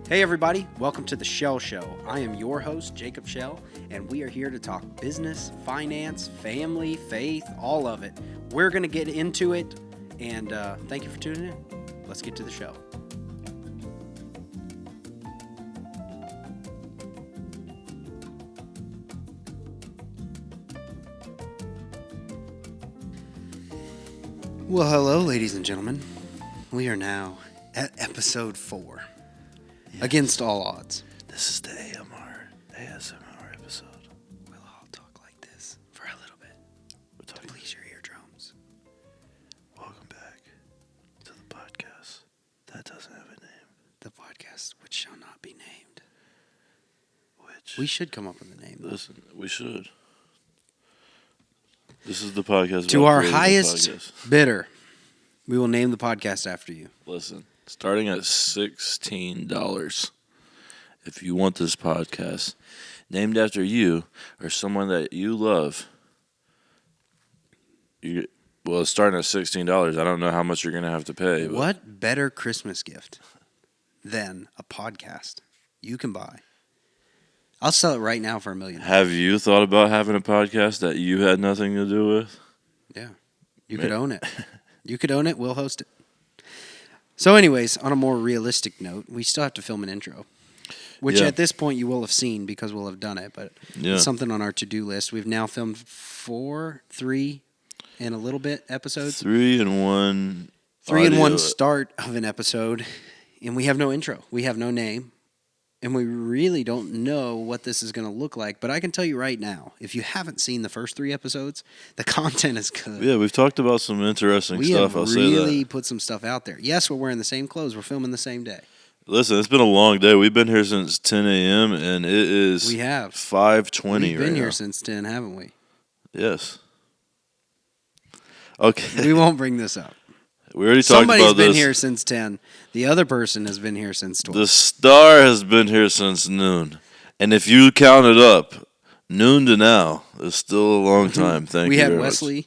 Hey everybody, welcome to the Shell Show. I am your host, Jacob Shell, and we are here to talk business, finance, family, faith, all of it. We're going to get into it, and thank you for tuning in. Let's get to the show. Well, hello, ladies and gentlemen. We are now at episode 4. Yes. Against all odds. This is the ASMR episode. We'll all talk like this for a little bit. To please your eardrums. Welcome back to the podcast that doesn't have a name. The podcast which shall not be named. Which we should come up with a name. Listen, we should. This is the podcast. To our highest bidder, we will name the podcast after you. Listen, starting at $16, if you want this podcast named after you or someone that you love, it's starting at $16. I don't know how much you're going to have to pay. But what better Christmas gift than a podcast you can buy? I'll sell it right now for $1 million. Have you thought about having a podcast that you had nothing to do with? Yeah. You could own it. You could own it. We'll host it. So anyways, on a more realistic note, we still have to film an intro, which at this point you will have seen because we'll have done it, but it's something on our to-do list. We've now filmed 3 and a little bit episodes. 3 and 1. 3 and 1 start of an episode, and we have no intro. We have no name. And we really don't know what this is going to look like. But I can tell you right now, if you haven't seen the first 3 episodes, the content is good. Yeah, we've talked about some interesting stuff. I'll say that. We have really put some stuff out there. Yes, we're wearing the same clothes. We're filming the same day. Listen, it's been a long day. We've been here since 10 a.m., and it is 5:20 right now. We've been here since 10, haven't we? Yes. Okay. We won't bring this up. We already talked about this. Somebody's been here since 10. The other person has been here since 12. The star has been here since noon. And if you count it up, noon to now is still a long time. Thank you. We had Wesley.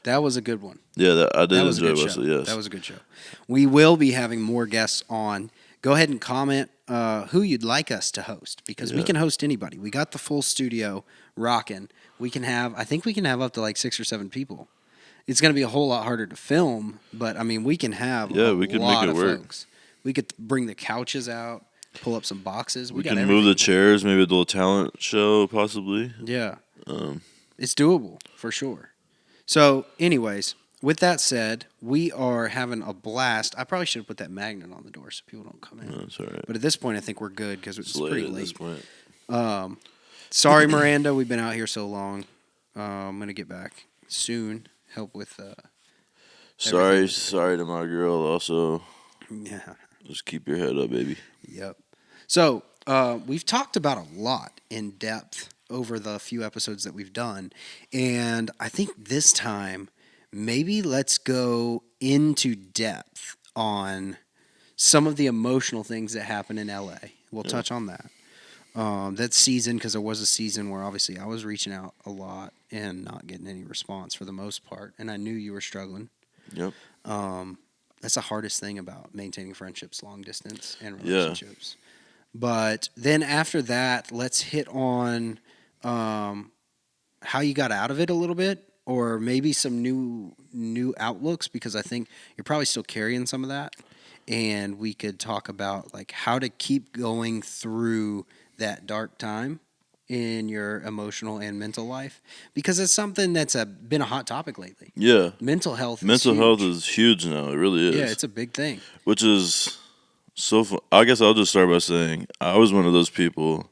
That was a good one. Yeah, I did enjoy Wesley, yes. That was a good show. We will be having more guests on. Go ahead and comment who you'd like us to host, because we can host anybody. We got the full studio rocking. I think we can have up to like 6 or 7 people. It's going to be a whole lot harder to film, but, I mean, we can have a lot of folks. We could bring the couches out, pull up some boxes. We can move the chairs, maybe a little talent show, possibly. Yeah. It's doable, for sure. So, anyways, with that said, we are having a blast. I probably should have put that magnet on the door so people don't come in. No, that's all right. But at this point, I think we're good because it's pretty late. At this point. Sorry, Miranda. We've been out here so long. I'm going to get back soon. Help with sorry to my girl also. Yeah. Just keep your head up, baby. Yep. So we've talked about a lot in depth over the few episodes that we've done, and I think this time maybe let's go into depth on some of the emotional things that happen in LA. We'll touch on that. That season, because there was a season where obviously I was reaching out a lot and not getting any response for the most part, and I knew you were struggling. Yep. That's the hardest thing about maintaining friendships, long distance, and relationships. Yeah. But then after that, let's hit on how you got out of it a little bit, or maybe some new outlooks, because I think you're probably still carrying some of that, and we could talk about like how to keep going through that dark time in your emotional and mental life, because it's something that's been a hot topic lately. Yeah. Mental health is huge now. It really is. Yeah, it's a big thing. Which is so fun. I guess I'll just start by saying I was one of those people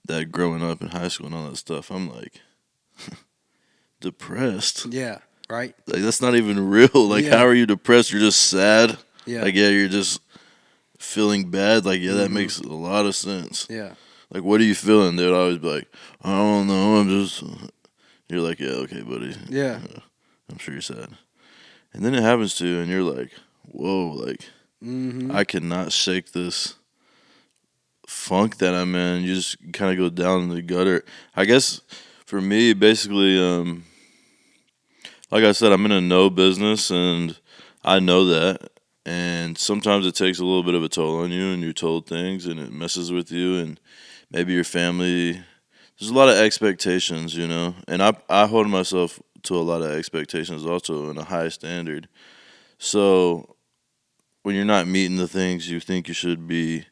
that growing up in high school and all that stuff, I'm like depressed. Yeah, right? Like that's not even real. Like how are you depressed? You're just sad. Yeah. Like you're just feeling bad. Like that makes a lot of sense. Yeah. Like, what are you feeling? They'd always be like, I don't know, I'm just... You're like, yeah, okay, buddy. Yeah. I'm sure you're sad. And then it happens to you, and you're like, whoa, like, I cannot shake this funk that I'm in. You just kind of go down in the gutter. I guess, for me, basically, like I said, I'm in a no business, and I know that. And sometimes it takes a little bit of a toll on you, and you're told things, and it messes with you, and maybe your family. There's a lot of expectations, you know, and I hold myself to a lot of expectations also in a high standard. So when you're not meeting the things you think you should be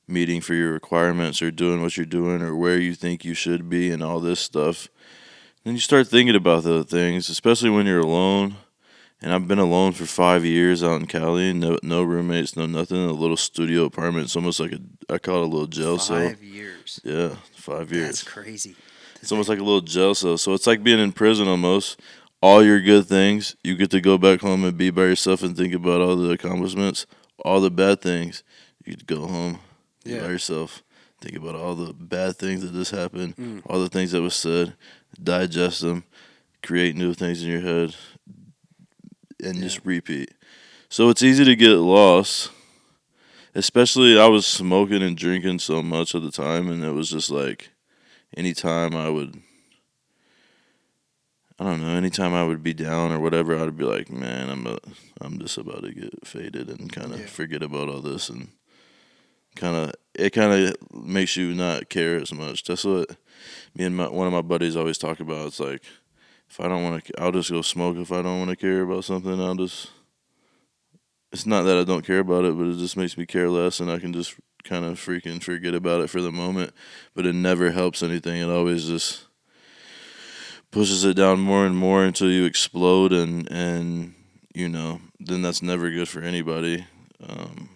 meeting for your requirements, or doing what you're doing, or where you think you should be, and all this stuff, then you start thinking about the things, especially when you're alone. And I've been alone for 5 years out in Cali. No roommates, no nothing. A little studio apartment. It's almost like I call it a little jail cell. 5 years. Yeah, 5 years. That's crazy. It's almost like a little jail cell. So it's like being in prison almost. All your good things, you get to go back home and be by yourself and think about all the accomplishments. All the bad things, you get to go home, be by Yeah. yourself, think about all the bad things that just happened, Mm. all the things that was said, digest them, create new things in your head, and Yeah. just repeat. So it's easy to get lost. Especially I was smoking and drinking so much at the time, and it was just like anytime anytime I would be down or whatever, I'd be like, man, I'm just about to get faded and kind of Yeah. forget about all this, and it kind of makes you not care as much. That's what me and one of my buddies always talk about. It's like, if I don't want to, I'll just go smoke. If I don't want to care about something, I'll just. It's not that I don't care about it, but it just makes me care less, and I can just kind of freaking forget about it for the moment. But it never helps anything. It always just pushes it down more and more until you explode, and then that's never good for anybody. Um,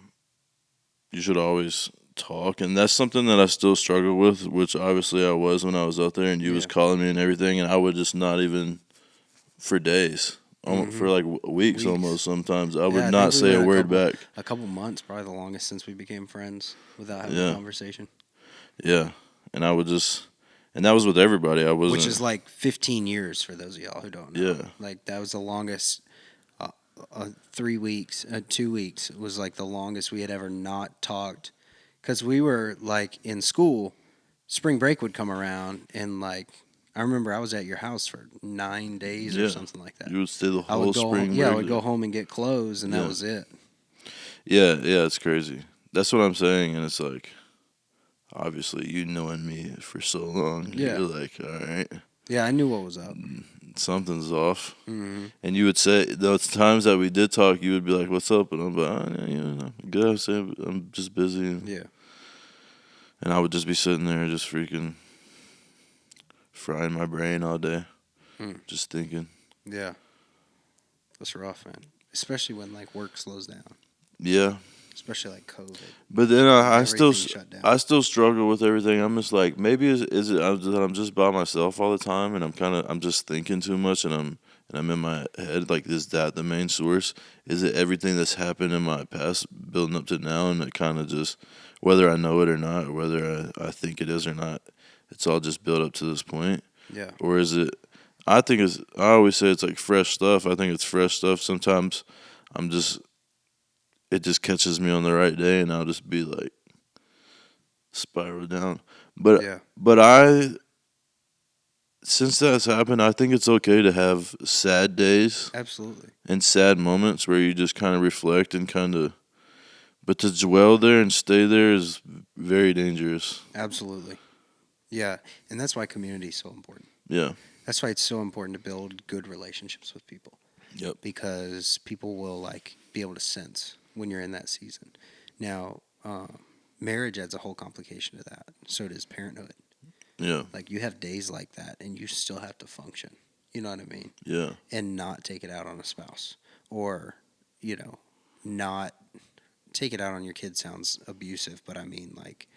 you should always talk, and that's something that I still struggle with, which obviously I was when I was out there, and you was Yeah. calling me and everything, and I would just not even for days, for like weeks Weeks. almost. Sometimes I Yeah, would I not think we say a went word back. a couple months, probably the longest since we became friends without having a Yeah, conversation. yeah, and I would just, and that was with everybody. I Which wasn't. is like 15 years for those of y'all who don't know. Yeah, Like that was the longest. 3 weeks, 2 weeks was like the longest we had ever not talked, because we were like in school. Spring break would come around, and like I remember I was at your house for 9 days or yeah. something like that. You would stay the I would whole go, spring yeah, I break would there. go home and get clothes, and that Yeah. was it. Yeah, yeah, it's crazy. That's what I'm saying, and it's like, obviously, you knowing me for so long, Yeah. you're like, all right, Yeah, I knew what was up. something's off. Hmm. And you would say, those times that we did talk, you would be like, what's up? And I'm like, yeah, I'm good. I'm saying, I'm just busy. Yeah, And I would just be sitting there just freaking frying my brain all day, Mm. just thinking. yeah, that's rough, man. Especially when like work slows down. Yeah. Especially like COVID. But then Like, I still everything shut down. I still struggle with everything. I'm just like, maybe is it I'm just by myself all the time, and I'm just thinking too much, and I'm in my head, like, is that the main source? Is it everything that's happened in my past building up to now, and it kind of just, whether I know it or not, or whether I think it is or not, it's all just built up to this point? Yeah, Or is it, I always say it's like fresh stuff. I think it's fresh stuff. Sometimes I'm just it just catches me on the right day, and I'll just be like spiral down. But yeah, but I since that's happened, I think it's okay to have sad days absolutely. and sad moments where you just kind of reflect and but to dwell there and stay there is very dangerous. Absolutely. Yeah, and that's why community is so important. Yeah. That's why it's so important to build good relationships with people, Yep. because people will like be able to sense when you're in that season. Now, marriage adds a whole complication to that. So does parenthood. Yeah. Like you have days like that, and you still have to function. You know what I mean? Yeah. And not take it out on a spouse, or not take it out on your kid. Sounds abusive, but I mean like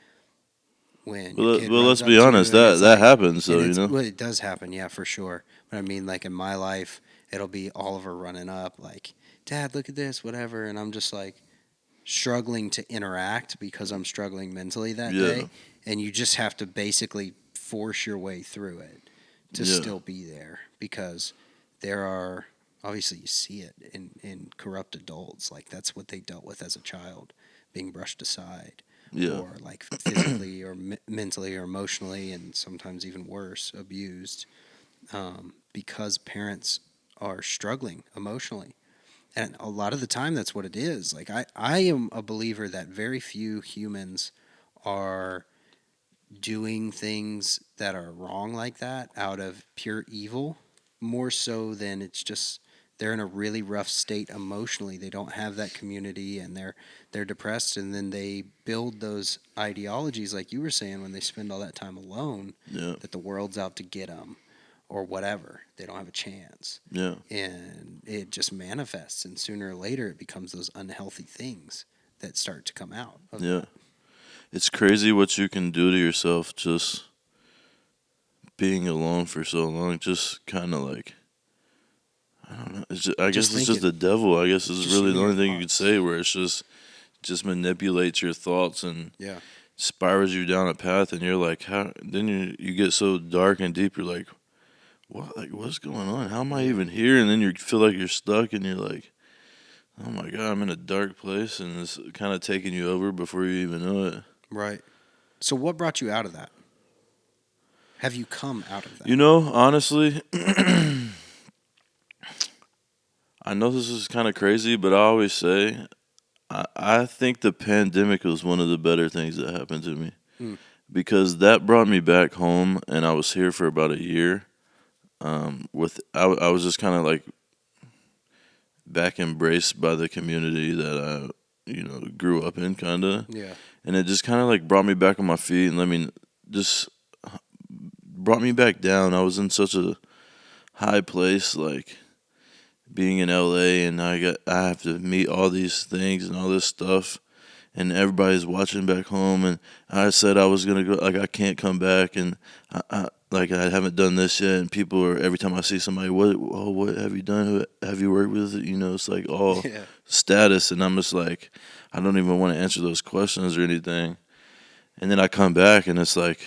when your kid Well, let's runs up be to honest. you and it's That like, happens. So and you it's know. well, it does happen, yeah, for sure. But I mean, like in my life, it'll be Oliver running up, like, "Dad, look at this," whatever, and I'm just like struggling to interact because I'm struggling mentally that Yeah. day, and you just have to basically force your way through it to Yeah. still be there, because there are obviously you see it in corrupt adults, like that's what they dealt with as a child, being brushed aside, Yeah. or like physically or mentally or emotionally, and sometimes even worse, abused, because parents are struggling emotionally. And a lot of the time, that's what it is. Like, I am a believer that very few humans are doing things that are wrong like that out of pure evil, more so than it's just they're in a really rough state emotionally. They don't have that community and they're depressed, and then they build those ideologies like you were saying when they spend all that time alone Yeah. that the world's out to get them or whatever. They don't have a chance. Yeah. And it just manifests, and sooner or later it becomes those unhealthy things that start to come out of Yeah. that. It's crazy what you can do to yourself just being alone for so long. Just kind of like, I don't know. It's just, I Just guess it's just thinking. the devil. I guess is Just really in the your only thing you could thoughts. say, where it's just manipulates your thoughts and Yeah. spirals you down a path, and you're like, how? Then you get so dark and deep. You're like, what? Like, what's going on? How am I even here? And then you feel like you're stuck, and you're like, oh my god, I'm in a dark place, and it's kind of taking you over before you even know it. Right. So what brought you out of that? Have you come out of that? You know, honestly, I know this is kind of crazy, but I always say I think the pandemic was one of the better things that happened to me Hmm. because that brought me back home, and I was here for about a year. I was just kind of like back embraced by the community that I grew up in, kind of, Yeah. and it just kind of like brought me back on my feet and let me just brought me back down. I was in such a high place, like being in LA, and I have to meet all these things and all this stuff, and everybody's watching back home, and I said I was gonna go, like I can't come back, and I haven't done this yet, and people are every time I see somebody, what have you done? Who have you worked with? You know, it's like all Yeah. status, and I'm just like, I don't even want to answer those questions or anything, and then I come back, and it's like.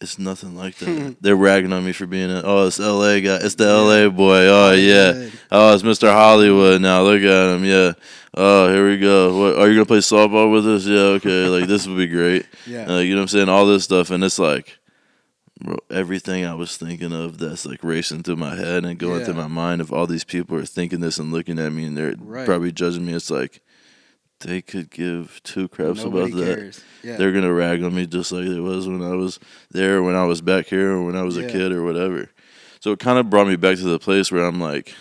It's nothing like that. They're ragging on me for being it's LA guy. It's the LA boy. Oh yeah. Hollywood. Oh, it's Mr. Hollywood now. Look at him. Yeah. Oh, here we go. What, are you gonna play softball with us? Yeah. Okay. Like this would be great. Yeah. You know what I'm saying? All this stuff, and it's like, bro, everything I was thinking of that's like racing through my head and going through Yeah. my mind. If all these people are thinking this and looking at me and they're Right. probably judging me, it's like they could give two craps Nobody about that. cares. Yeah. They're gonna rag on me just like it was when I was there, when I was back here, or when I was a Yeah. kid, or whatever. So it kind of brought me back to the place where I'm like,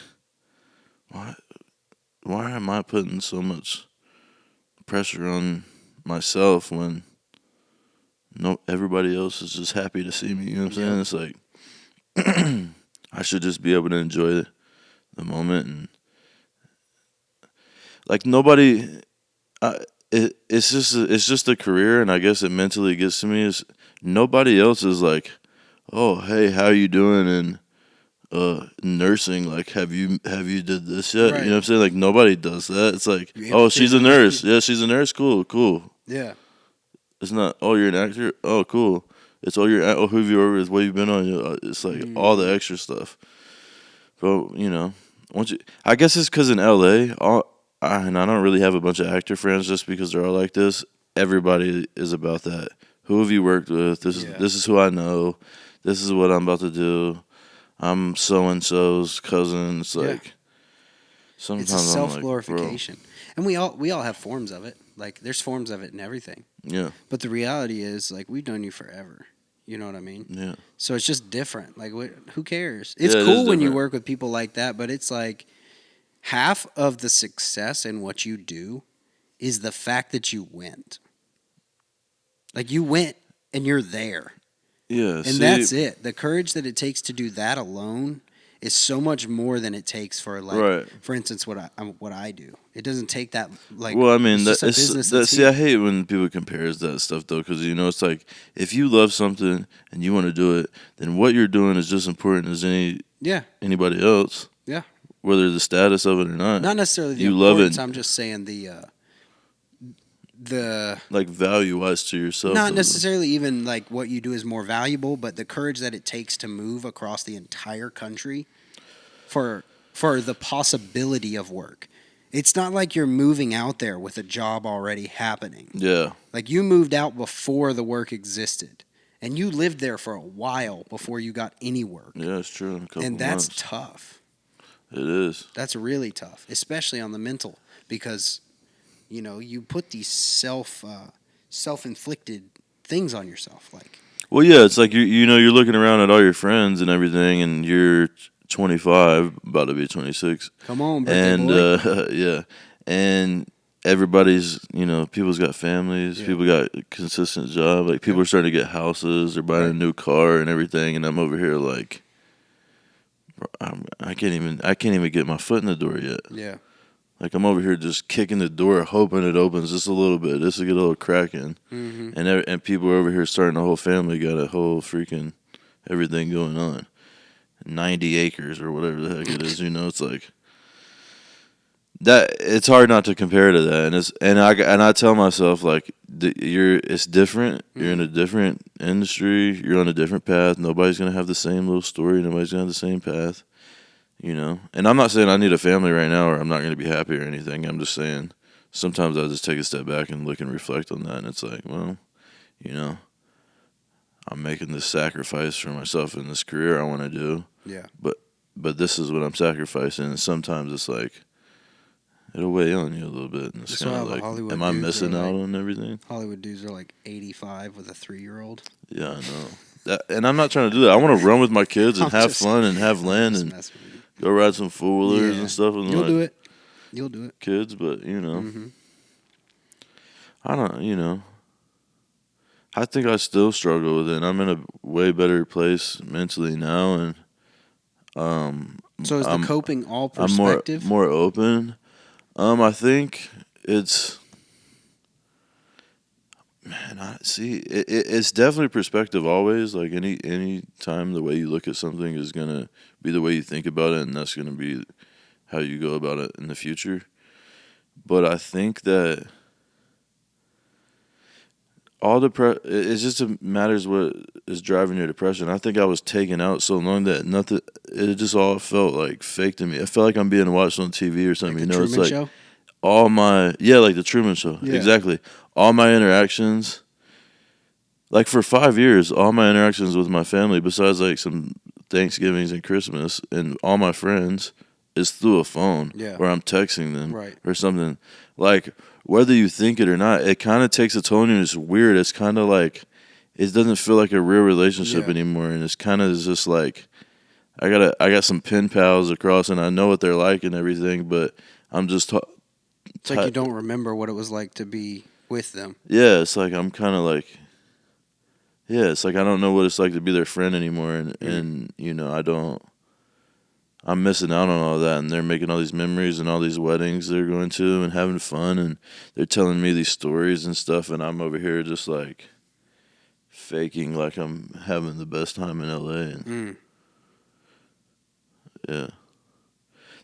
why am I putting so much pressure on myself when no everybody else is just happy to see me? You know what I'm saying? It's like I should just be able to enjoy the moment, and like nobody. It's just a career, and I guess it mentally gets to me is nobody else is like, oh hey, how you doing in nursing? Like have you did this yet? Right. You know what I'm saying? Like nobody does that. It's like, You oh, she's a instantly- nurse. Yeah, she's a nurse. Cool. Yeah. It's not, oh, you're an actor. Oh, cool. It's, oh, who have you worked with? What have you been on? It's like all the extra stuff. But once you, I guess it's because in LA, and I don't really have a bunch of actor friends just because they're all like this. Everybody is about that. Who have you worked with? This is who I know. This is what I'm about to do. I'm so and so's cousin. It's like sometimes It's a I'm like, self glorification. And we all have forms of it. Like there's forms of it in everything. yeah, But the reality is like we've known you forever. You know what I mean? yeah, So it's just different. Like who cares? It's Yeah, it is cool when you different. work with people like that, but it's like half of the success in what you do is the fact that you went. Like you went and you're there. yeah. And See, that's it. The courage that it takes to do that alone is so much more than it takes for like right. for instance what I do. It doesn't take that like Well, I mean, it's just a business that's see, I here. hate when people compares that stuff though, because it's like if you love something and you want to do it, then what you're doing is just important as Yeah. anybody else. Yeah. Whether the status of it or not. Not necessarily the You love importance, it. I'm just saying the Like value wise to yourself. not necessarily even like what you do is more valuable, but the courage that it takes to move across the entire country for the possibility of work. It's not like you're moving out there with a job already happening. Yeah. Like you moved out before the work existed. And you lived there for a while before you got any work. Yeah, it's true. A couple And that's months. tough. It is. That's really tough, especially on the mental, because you put these self-inflicted things on yourself. Like, Well, yeah, it's like you're looking around at all your friends and everything, and you're 25, about to be 26, come on, birthday and boy. yeah, and everybody's people's got families, Yeah. people got a consistent job, like people Yep. are starting to get houses, they're buying a Right. new car and everything, and I'm over here like I can't even get my foot in the door yet. Yeah. Like I'm over here just kicking the door, hoping it opens just a little bit, just to get a little crack in. Mm-hmm. And people are over here starting a whole family, got a whole freaking everything going on. 90 acres or whatever the heck it is, it's like that. It's hard not to compare to that, and I tell myself like it's different. You're in a different industry. You're on a different path. Nobody's gonna have the same little story. Nobody's gonna have the same path. And I'm not saying I need a family right now or I'm not gonna be happy or anything. I'm just saying sometimes I just take a step back and look and reflect on that, and it's like, well, you know, I'm making this sacrifice for myself in this career I want to do. Yeah. But this is what I'm sacrificing, and sometimes it's like it'll weigh on you a little bit, and it's That's kind why of all the like, Hollywood am I dudes are missing out like on everything? Hollywood dudes are like 85 with a 3-year-old. Yeah, I know. And I'm not trying to do that. I want to run with my kids and I'm have just, fun and have I'm land just and messing with you. go ride some four wheelers Yeah, and stuff with you'll my do it. You'll do it. kids. But Mm-hmm. I don't. I think I still struggle with it. I'm in a way better place mentally now, and So is the I'm coping all I'm more perspective? more open. I think it's man. I see. It's definitely perspective always. Like any time, the way you look at something is gonna be the way you think about it, and that's gonna be how you go about it in the future. But I think that it just matters what is driving your depression. I think I was taken out so long that nothing. It just all felt like fake to me. I felt like I'm being watched on TV or Like something. the It's Truman like Show? like the Truman Show. Yeah. Exactly. All my interactions, like for 5 years, all my interactions with my family, besides like some Thanksgivings and Christmas, and all my friends, is through a phone Yeah. where I'm texting them Right. or something. Like whether you think it or not, it kind of takes a tone and it's weird. It's kind of like it doesn't feel like a real relationship Yeah. anymore, and it's kind of just like I got some pen pals across, and I know what they're like and everything, but I'm just It's like you don't remember what it was like to be with them. yeah. It's like I'm kind of like yeah. It's like I don't know what it's like to be their friend anymore, and I don't. I'm missing out on all that, and they're making all these memories and all these weddings they're going to and having fun, and they're telling me these stories and stuff, and I'm over here just like faking like I'm having the best time in LA. And yeah,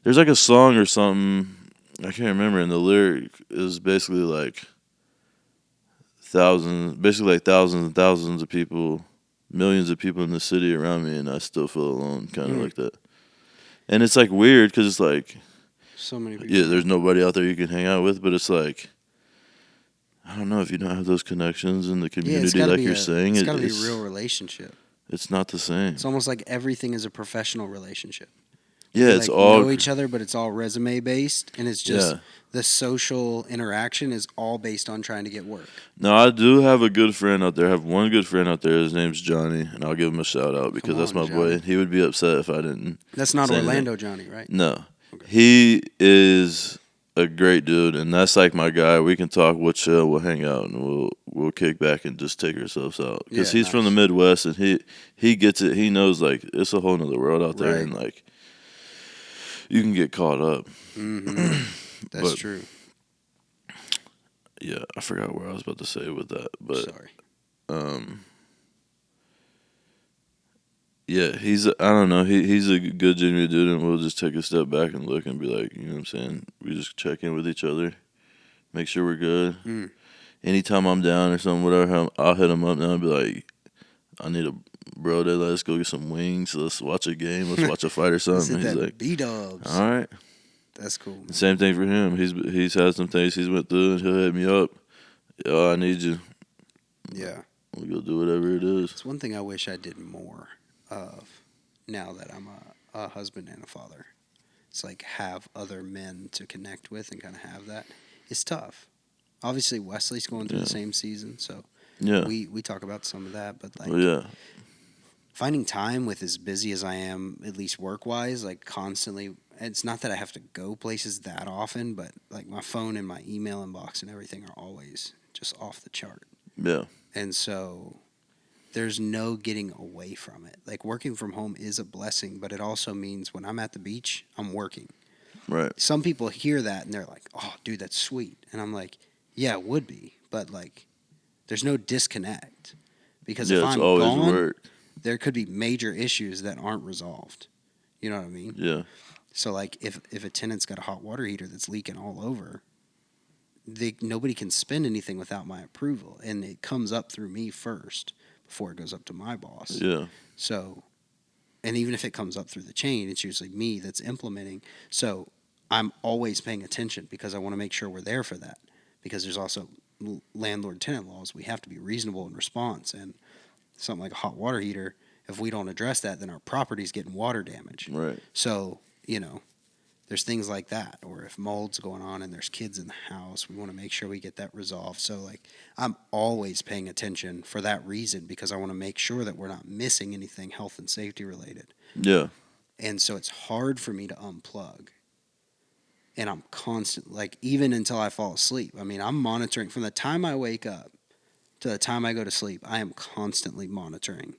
there's like a song or something I can't remember, and the lyric is basically like thousands and thousands of people, millions of people in the city around me, and I still feel alone, kind of like that. And it's like weird because it's like So many people. yeah, there's nobody out there you can hang out with, but it's like I don't know if you don't have those connections in the Yeah, it's community, got to like be you're saying, it's got to be a real relationship. it's not the same. It's almost like everything is a professional relationship. Yeah, You it's like all know each other, but it's all resume based, and it's just yeah. the social interaction is all based on trying to get work. Now I do have a good friend out there. I have one good friend out there. His name's Johnny, and I'll give him a shout out because that's on, my boy. Johnny. He would be upset if I didn't. That's not say anything. Orlando Johnny, right? No, Okay. he is a great dude, and that's like my guy. We can talk, we'll chill, we'll hang out, and we'll kick back and just take ourselves out. Because Yeah, he's from the nice. Midwest, and he gets it. He knows like it's a whole nother world out there, Right. and like you can get caught up. Mm-hmm. That's But- true. Yeah, I forgot what I was about to say with that, but Sorry. yeah, I don't know, he's a good genuine dude, and we'll just take a step back and look and be like, you know what I'm saying? We just check in with each other, make sure we're good. Mm. Anytime I'm down or something, whatever, I'll hit him up now and be like, I need a bro day. Let's go get some wings. Let's watch a game. Let's watch a fight or Let's something. hit He's that like, B-dubs. all right. That's cool. Man. Same thing for him. He's had some things he's went through, and he'll hit me up. Yo, I need you. Yeah. We'll go do whatever it is. It's one thing I wish I did more of now that I'm a husband and a father. It's like have other men to connect with and kind of have that. It's tough. Obviously, Wesley's going through Yeah. the same season, so Yeah. we talk about some of that. But like Well, yeah. finding time with as busy as I am, at least work wise, like constantly. It's not that I have to go places that often, but like my phone and my email inbox and everything are always just off the chart. Yeah. And so there's no getting away from it. Like working from home is a blessing, but it also means when I'm at the beach, I'm working. Right. Some people hear that and they're like, "Oh, dude, that's sweet." And I'm like, "Yeah, it would be, but like there's no disconnect because if Yeah. It's I'm always gone, work. there could be major issues that aren't resolved." You know what I mean? Yeah. So like if a tenant's got a hot water heater that's leaking all over, nobody can spend anything without my approval, and it comes up through me first before it goes up to my boss. Yeah. So, and even if it comes up through the chain, it's usually me that's implementing. So I'm always paying attention because I want to make sure we're there for that. Because there's also landlord tenant laws. We have to be reasonable in response. And something like a hot water heater, if we don't address that, then our property's getting water damage. Right. So, there's things like that. Or if mold's going on and there's kids in the house, we want to make sure we get that resolved. So, like, I'm always paying attention for that reason because I want to make sure that we're not missing anything health and safety related. Yeah. And so it's hard for me to unplug. And I'm constant, like, even until I fall asleep. I mean, I'm monitoring from the time I wake up to the time I go to sleep. I am constantly monitoring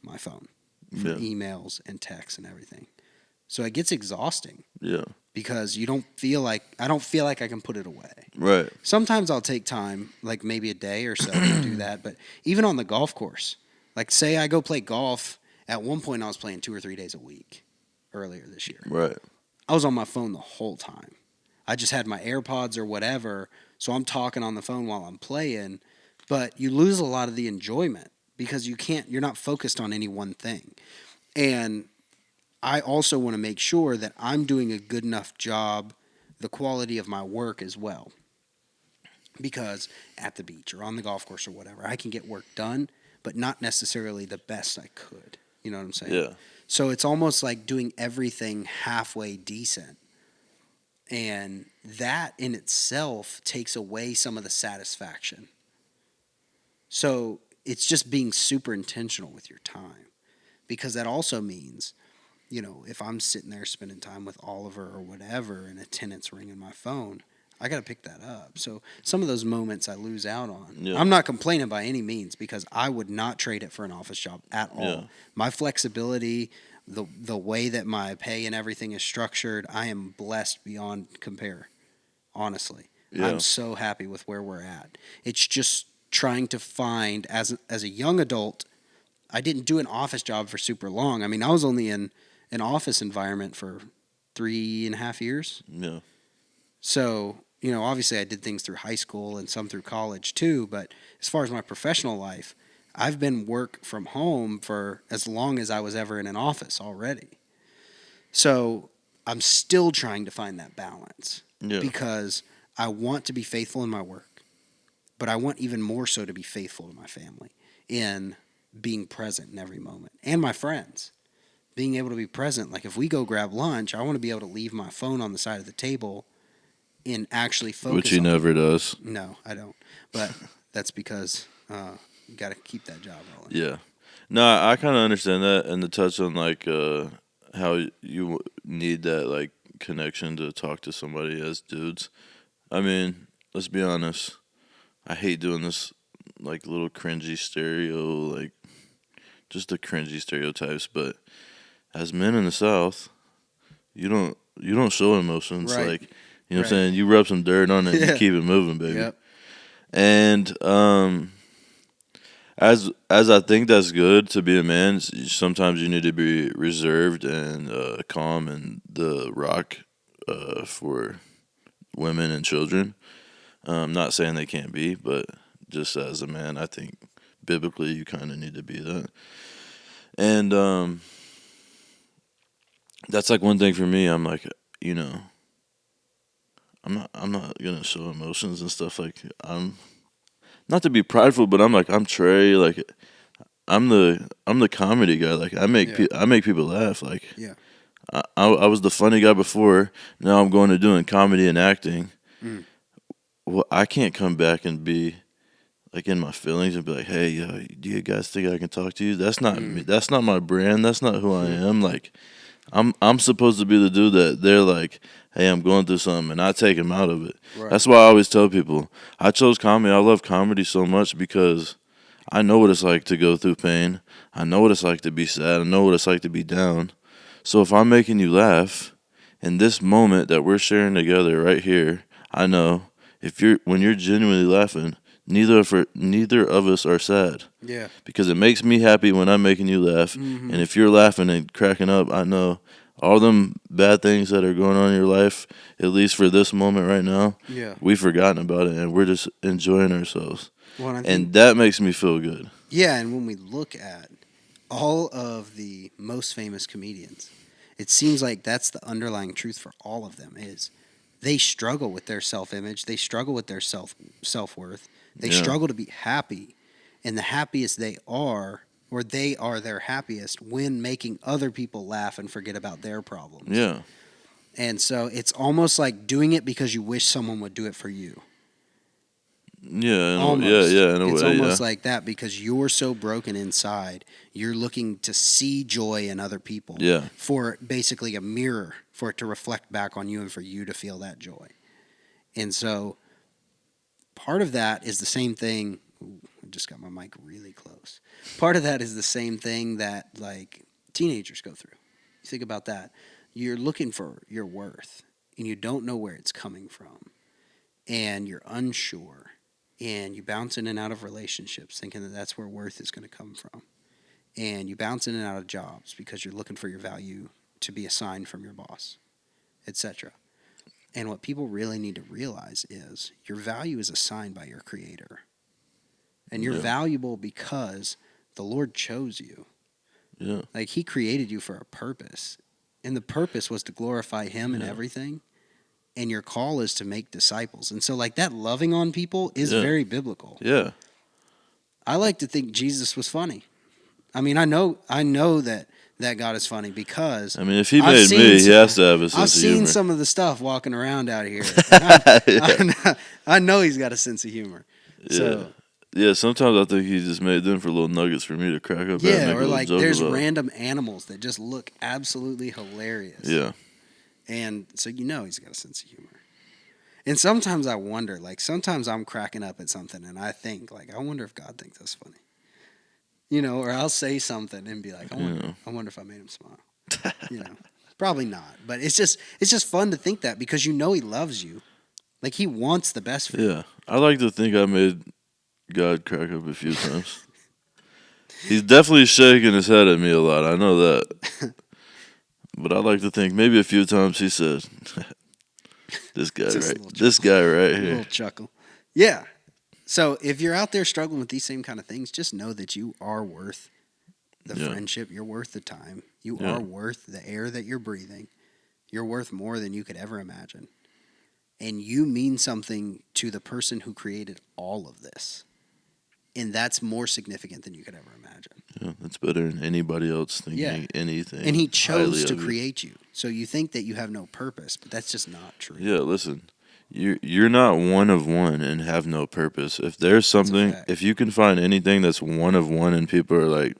my phone for Yeah. emails and texts and everything. So it gets exhausting Yeah. because I don't feel like I can put it away. Right. Sometimes I'll take time, like maybe a day or so to do that. But even on the golf course, like say I go play golf, at one point I was playing 2 or 3 days a week earlier this year. Right. I was on my phone the whole time. I just had my AirPods or whatever, so I'm talking on the phone while I'm playing, but you lose a lot of the enjoyment because you're not focused on any one thing. And I also want to make sure that I'm doing a good enough job, the quality of my work as well. Because at the beach or on the golf course or whatever, I can get work done, but not necessarily the best I could. You know what I'm saying? Yeah. So it's almost like doing everything halfway decent. And that in itself takes away some of the satisfaction. So it's just being super intentional with your time. Because that also means, if I'm sitting there spending time with Oliver or whatever and a tenant's ringing my phone, I got to pick that up. So some of those moments I lose out on. Yeah. I'm not complaining by any means because I would not trade it for an office job at all. Yeah. My flexibility, the way that my pay and everything is structured, I am blessed beyond compare. Honestly, Yeah. I'm so happy with where we're at. It's just trying to find as a young adult. I didn't do an office job for super long. I mean, I was only in an office environment for 3.5 years. Yeah. So, obviously I did things through high school and some through college too. But as far as my professional life, I've been work from home for as long as I was ever in an office already. So I'm still trying to find that balance Yeah. because I want to be faithful in my work, but I want even more so to be faithful to my family in being present in every moment and my friends. Being able to be present. Like if we go grab lunch, I want to be able to leave my phone on the side of the table and actually focus Which he on never it. does. No, I don't. But that's because you got to keep that job rolling. Yeah. No, I kind of understand that, and to touch on like how you need that like connection to talk to somebody as dudes. I mean, let's be honest. I hate doing this like little cringy like just the cringy stereotypes, but as men in the South, you don't show emotions. Right. Like you know what I'm Right. saying? You rub some dirt on it and Yeah. you keep it moving, baby. Yep. And as I think that's good to be a man, sometimes you need to be reserved and calm and the rock for women and children. I'm not saying they can't be, but just as a man, I think biblically you kind of need to be that. And that's like one thing for me. I'm like, I'm not gonna show emotions and stuff. Like I'm not to be prideful, but I'm Trey. Like I'm the comedy guy. Like I make Yeah. I make people laugh. Like Yeah. I was the funny guy before. Now I'm going to doing comedy and acting. Mm. Well, I can't come back and be like in my feelings and be like, "Hey, do you guys think I can talk to you?" That's not me. That's not my brand. That's not who I am. Like, I'm supposed to be the dude that they're like, "Hey, I'm going through something," and I take him out of it. Right. That's why I always tell people I chose comedy. I love comedy so much because I know what it's like to go through pain. I know what it's like to be sad. I know what it's like to be down. So if I'm making you laugh in this moment that we're sharing together right here, I know if you're when you're genuinely laughing, neither of us are sad Yeah. because it makes me happy when I'm making you laugh. Mm-hmm. And if you're laughing and cracking up, I know all them bad things that are going on in your life, at least for this moment right now, Yeah. we've forgotten about it and we're just enjoying ourselves. Well, and I think, And that makes me feel good. yeah, and when we look at all of the most famous comedians, it seems like that's the underlying truth for all of them is they struggle with their self-image, they struggle with their self-worth, they Yeah. struggle to be happy, and the happiest they are, or they are their happiest when making other people laugh and forget about their problems. Yeah. And so it's almost like doing it because you wish someone would do it for you. Yeah, Almost. in a It's way, almost yeah. like that because you're so broken inside. You're looking to see joy in other people Yeah. for basically a mirror for it to reflect back on you and for you to feel that joy. And so part of that is the same thing. Ooh, I just got my mic really close. Part of that is the same thing that like teenagers go through. You think about that. You're looking for your worth and you don't know where it's coming from and you're unsure and you bounce in and out of relationships thinking that that's where worth is going to come from and you bounce in and out of jobs because you're looking for your value to be assigned from your boss, etc. And what people really need to realize is your value is assigned by your creator, and you're Yeah. valuable because the Lord chose you. Yeah. Like he created you for a purpose, and the purpose was to glorify him in Yeah. everything, and your call is to make disciples. And so like that loving on people is Yeah. very biblical. Yeah. I like to think Jesus was funny. I mean, I know that God is funny because I mean, if he I've made seen me, he some, has to have a I've sense of seen humor. some of the stuff walking around out here. And I know he's got a sense of humor. So Yeah, sometimes I think he just made them for little nuggets for me to crack up at and yeah, make a or little like joke there's about. random animals that just look absolutely hilarious. Yeah. And so he's got a sense of humor. And sometimes I wonder, like sometimes I'm cracking up at something and I think like I wonder if God thinks that's funny. Or I'll say something and be like, I wonder if I made him smile. Probably not. But it's just fun to think that because he loves you. Like he wants the best for you. Yeah. I like to think I made God crack up a few times. He's definitely shaking his head at me a lot. I know that. But I like to think maybe a few times he said, This guy right A little here. chuckle. Yeah. So if you're out there struggling with these same kind of things, just know that you are worth the Yeah. friendship. You're worth the time. You Yeah. are worth the air that you're breathing. You're worth more than you could ever imagine. And you mean something to the person who created all of this. And that's more significant than you could ever imagine. Yeah, that's better than anybody else thinking anything. And he chose highly to of you. create you. So you think that you have no purpose, but that's just not true. Yeah, listen. You're not one of one and have no purpose. If there's something, fact. if you can find anything that's one of one and people are like,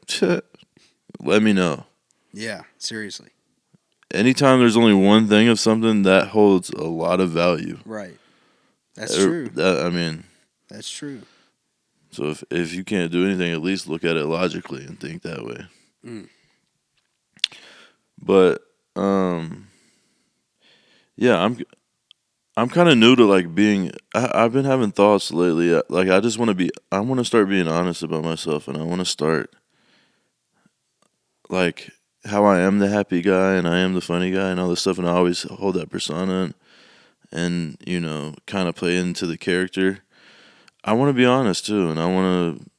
let me know. Yeah, seriously. Anytime there's only one thing of something, that holds a lot of value. Right. That's true. I mean, That's true. so if you can't do anything, at least look at it logically and think that way. Mm. But yeah, I'm kind of new to like being. I've been having thoughts lately. Like I just want to be. I want to start being honest about myself, and I want to start like how I am the happy guy and I am the funny guy and all this stuff, and I always hold that persona and kind of play into the character. I want to be honest too, and I want to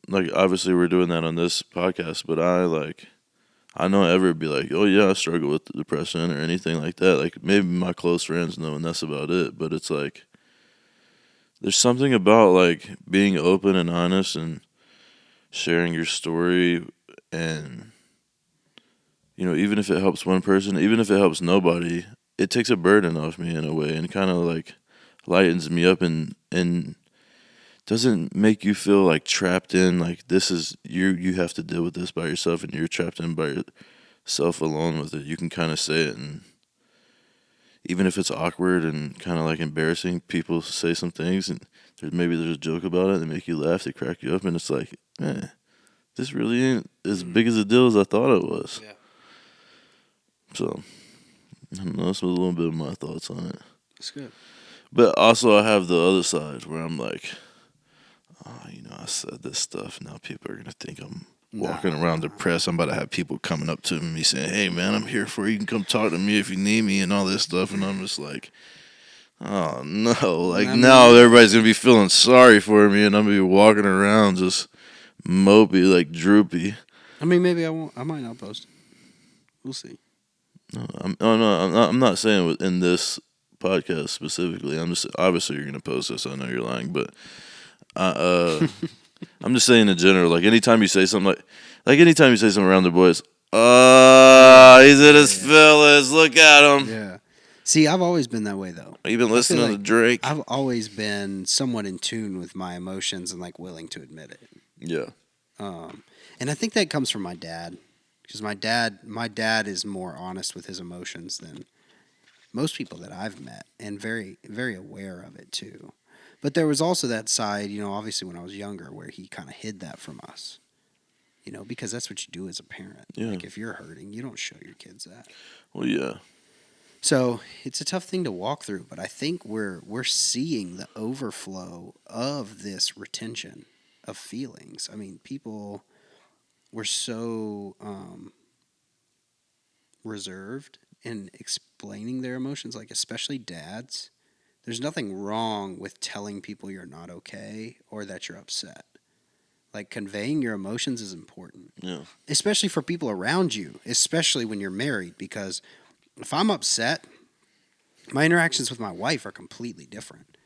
like obviously we're doing that on this podcast, but I don't ever be like, oh yeah, I struggle with depression or anything like that. Like maybe my close friends know, and that's about it. But it's like there's something about like being open and honest and sharing your story and even if it helps one person, even if it helps nobody, it takes a burden off me in a way and kind of like lightens me up and doesn't make you feel like trapped in like this is you have to deal with this by yourself and you're trapped in by yourself alone with it. You can kind of say it, and even if it's awkward and kind of like embarrassing, people say some things and there's a joke about it. They make you laugh, they crack you up, and it's like, man, this really ain't as big as a deal as I thought it was. Yeah. So, I don't know, that's a little bit of my thoughts on it. That's good. But also, I have the other side where I'm like, I said this stuff. Now people are going to think I'm walking around depressed. I'm about to have people coming up to me saying, hey, man, I'm here for you. You can come talk to me if you need me and all this stuff. And I'm just like, oh, no. Like, now everybody's going to be feeling sorry for me, and I'm going to be walking around just mopey, like droopy. I mean, maybe I won't. I might not post it. We'll see. No, I'm not saying in this podcast specifically. I'm just obviously you're going to post this. I know you're lying, but I'm just saying in general. Like anytime you say something like anytime you say something around the boys, he's in his feelings. Look at him. Yeah. See, I've always been that way though. You been listening to Drake? I've always been somewhat in tune with my emotions and like willing to admit it. Yeah. And I think that comes from my dad, because my dad is more honest with his emotions than most people that I've met, and very, very aware of it too. But there was also that side, obviously when I was younger, where he kind of hid that from us, because that's what you do as a parent. Yeah. Like if you're hurting, you don't show your kids that. Well, yeah. So it's a tough thing to walk through, but I think we're seeing the overflow of this retention of feelings. I mean, people were so reserved in explaining their emotions, like especially dads. There's nothing wrong with telling people you're not okay or that you're upset. Like conveying your emotions is important. Yeah. Especially for people around you, especially when you're married, because if I'm upset, my interactions with my wife are completely different.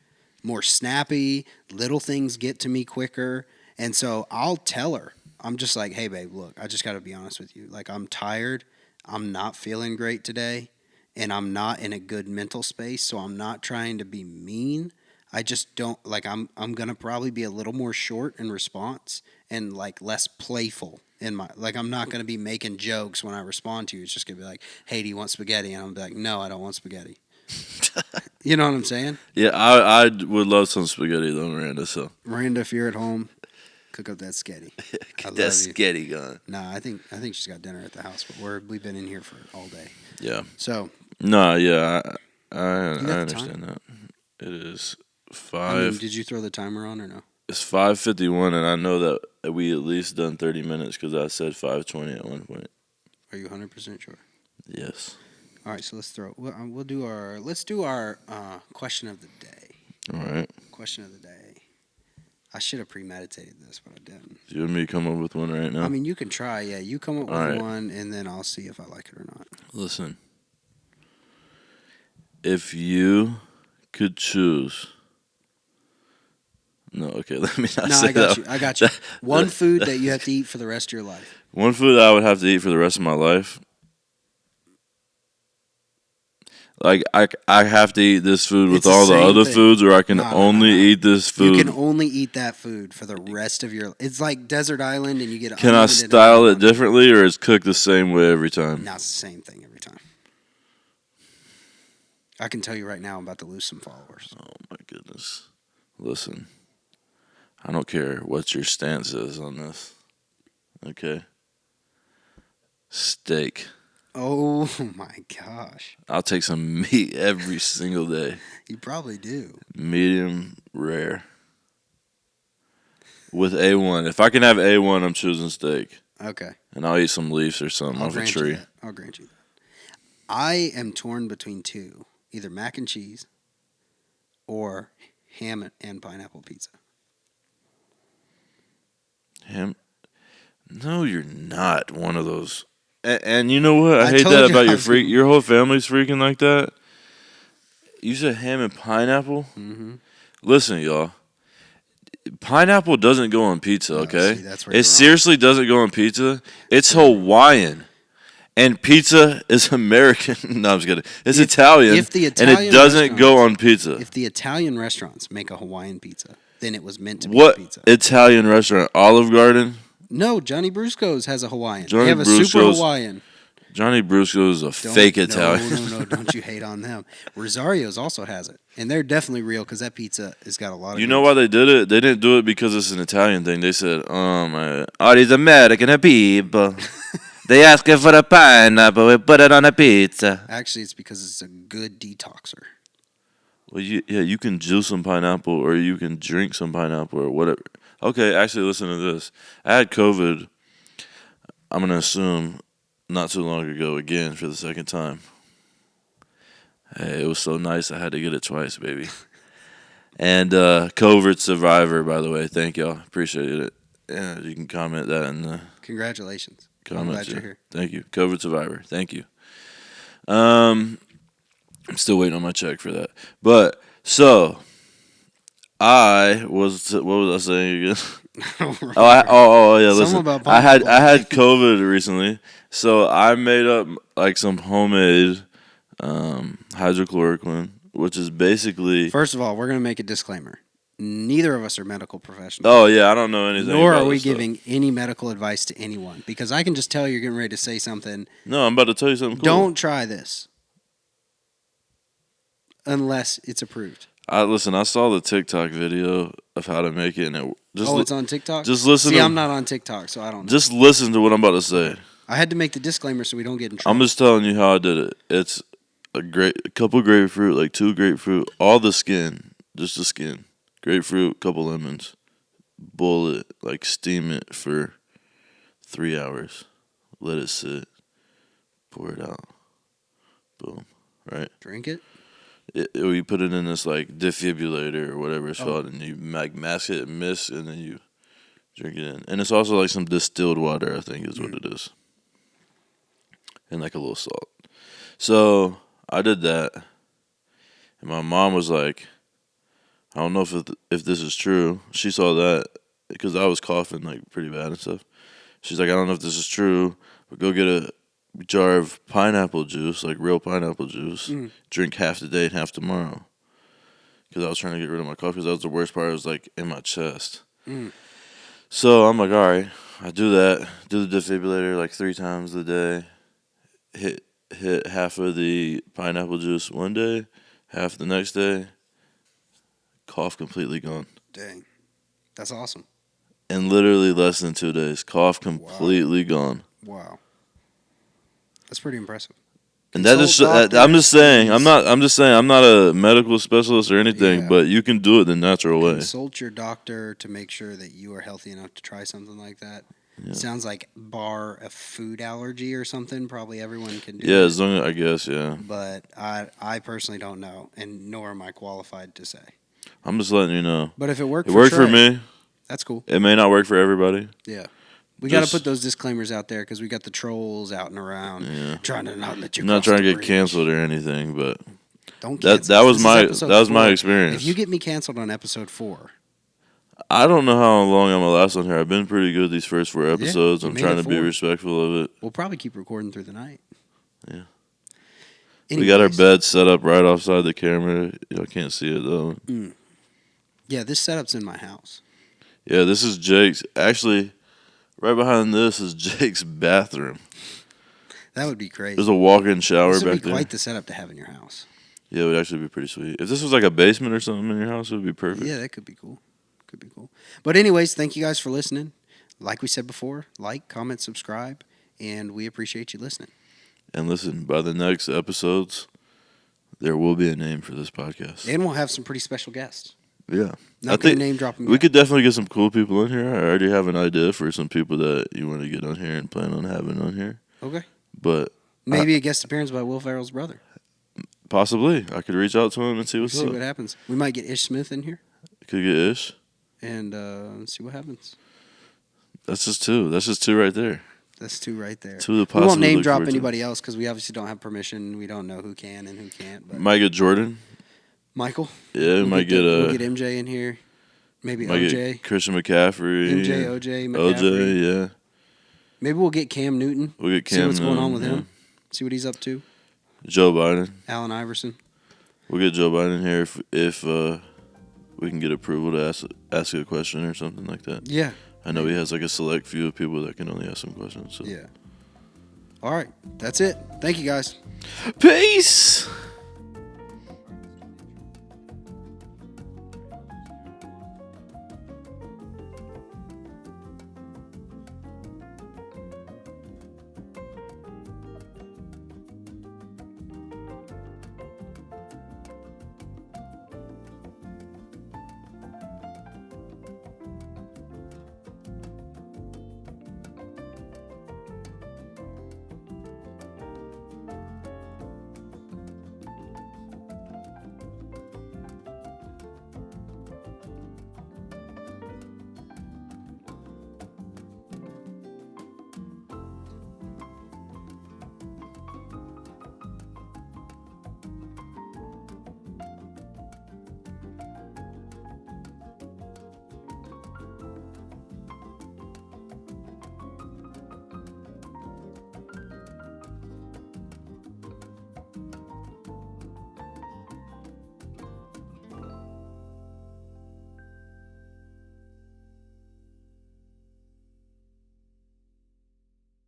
More snappy, little things get to me quicker, and so I'll tell her. I'm just like, "Hey babe, look, I just got to be honest with you. Like I'm tired. I'm not feeling great today. And I'm not in a good mental space, so I'm not trying to be mean. I just don't like I'm gonna probably be a little more short in response and like less playful in my I'm not gonna be making jokes when I respond to you. It's just gonna be like, hey, do you want spaghetti? And I'm like, no, I don't want spaghetti. You know what I'm saying? Yeah, I would love some spaghetti though, Miranda. So Miranda, if you're at home, cook up that sketty. Get that sketty going. Nah, I think she's got dinner at the house, but we've been in here for all day. Yeah. So. No, yeah, I understand that. It is 5. Did you throw the timer on or no? It's 5:51, and I know that we at least done 30 minutes because I said 5:20 at one point. Are you 100% sure? Yes. All right, so let's do our question of the day. All right. Question of the day. I should have premeditated this, but I didn't. Do you want me to come up with one right now? I mean, you can try. Yeah, you come up with one, and then I'll see if I like it or not. Listen. If you could choose... No, okay, let me not say that. I got you. One food that you have to eat for the rest of your life. One food I would have to eat for the rest of my life? Like, I have to eat this food with all the other foods, or I can only eat this food? You can only eat that food for the rest of your life. It's like Desert Island, and you get Can I style it differently, or is cooked the same way every time? No, it's the same thing every time. I can tell you right now I'm about to lose some followers. Oh, my goodness. Listen, I don't care what your stance is on this. Okay? Steak. Oh, my gosh. I'll take some meat every single day. You probably do. Medium rare. With A1. If I can have A1, I'm choosing steak. Okay. And I'll eat some leaves or something off a tree. I'll grant you that. I am torn between two. Either mac and cheese or ham and pineapple pizza. Ham? No, you're not one of those. And you know what? I hate that about your whole family's freaking like that. You said ham and pineapple? Mm-hmm. Listen, y'all. Pineapple doesn't go on pizza, okay? See, that's where it seriously doesn't go on pizza. It's Hawaiian. And pizza is American. No, I'm just kidding. It's Italian, if the and Italian it doesn't go on pizza. If the Italian restaurants make a Hawaiian pizza, then it was meant to be What a pizza. Italian restaurant? Olive Garden? No, Johnny Brusco's has a Hawaiian. Johnny They have a super Brusco's- Hawaiian. Johnny Brusco is a fake Italian. No, don't you hate on them. Rosario's also has it. And they're definitely real because that pizza has got a lot of You know why they did it? They didn't do it because it's an Italian thing. They said, all these American people, they asking for the pineapple, we put it on a pizza. Actually, it's because it's a good detoxer. Well, you can juice some pineapple or you can drink some pineapple or whatever. Okay, actually, listen to this. I had COVID, I'm going to assume, not too long ago again for the second time. Hey, it was so nice I had to get it twice, baby. And COVID survivor, by the way. Thank y'all. Appreciate it. Yeah, you can comment that in the Congratulations. comments. I'm glad you're here. Thank you. COVID survivor. Thank you. I'm still waiting on my check for that. But so what was I saying again? Yeah. Listen, Something about I had pineapple. COVID recently, so I made up like some homemade hydrochloroquine, which is basically. First of all, we're going to make a disclaimer. Neither of us are medical professionals. Oh yeah, I don't know anything. Nor about are we this stuff. giving any medical advice to anyone because I can just tell you're getting ready to say something. No, I'm about to tell you something cool. Don't try this unless it's approved. Listen. I saw the TikTok video of how to make it, and It's on TikTok? just listen. See, to, I'm not on TikTok, so I don't know. Just listen to what I'm about to say. I had to make the disclaimer so we don't get in trouble. I'm just telling you how I did it. It's a couple grapefruit, like 2 grapefruit, all the skin, just the skin. Grapefruit, couple lemons. Boil it, like steam it for 3 hours. Let it sit. Pour it out. Boom. Right? Drink it? You put it in this like defibrillator or whatever it's called, and you like mask it and mist, and then you drink it in. And it's also like some distilled water, I think is what it is. And like a little salt. So I did that, and my mom was like, I don't know if this is true. She saw that because I was coughing like pretty bad and stuff. She's like, I don't know if this is true, but go get a jar of pineapple juice, like real pineapple juice. Drink half today and half tomorrow. Because I was trying to get rid of my cough because that was the worst part. It was like in my chest. So I'm like, all right, I do that. Do the defibrillator like 3 times a day. Hit half of the pineapple juice one day, half the next day. Cough completely gone. Dang. That's awesome. In literally less than 2 days, cough completely gone. Wow. That's pretty impressive. And that is, Consult I'm just saying, doctors, I'm just saying, I'm not a medical specialist or anything, Yeah. but you can do it the natural way. Consult your doctor to make sure that you are healthy enough to try something like that. Yeah. Sounds like bar a food allergy or something. Probably everyone can do Yeah, it. as long as, I guess, yeah. But I personally don't know, and nor am I qualified to say. I'm just letting you know. But if it worked, It worked for Trey, me. That's cool. It may not work for everybody. Yeah. We got to Just- put those disclaimers out there because we got the trolls out and around Yeah. trying to not let you. I'm not cross trying to the get bridge. canceled or anything, but Don't that cancel that us. was This is my episode that was my 4. experience. If you get me canceled on episode 4, I don't know how long I'm gonna last on here. I've been pretty good these first 4 episodes. you I'm made trying it to be 4. respectful of it. we'll probably keep recording through the night. Yeah. We got our Anyways, bed set up right offside the camera. Y'all can't see it though. Yeah, this setup's in my house. Yeah, this is Jake's. Actually, right behind this is Jake's bathroom. That would be crazy. There's a walk-in shower This would back be there. quite the setup to have in your house. Yeah, it would actually be pretty sweet. If this was like a basement or something in your house, it would be perfect. Yeah, that could be cool. Could be cool. But anyways, thank you guys for listening. Like we said before, like, comment, subscribe, and we appreciate you listening. And listen, by the next episodes, there will be a name for this podcast. And we'll have some pretty special guests. Yeah. Not going to name drop them We yet. could definitely get some cool people in here. I already have an idea for some people that you want to get on here and plan on having on here. Okay. But Maybe a guest appearance by Will Ferrell's brother. possibly, I could reach out to him and see what's See up. what happens. We might get Ish Smith in here Could get Ish. and see what happens. That's just 2. That's just 2 right there. That's 2 right there. 2 of the We won't possible name look drop forward to. anybody else because we obviously don't have permission. We don't know who can and who can't. But Might get Jordan. Michael. Yeah, we might get we'll get MJ in here. Maybe might OJ. get Christian McCaffrey. MJ, OJ, McCaffrey. OJ, yeah. Maybe we'll get Cam Newton. We'll get Cam. See what's going on with yeah. him. See what he's up to. Joe Biden. Allen Iverson. We'll get Joe Biden here if we can get approval to ask a question or something like that. Yeah. I know he has like a select few of people that can only ask him questions. So. Yeah. All right. That's it. Thank you, guys. Peace.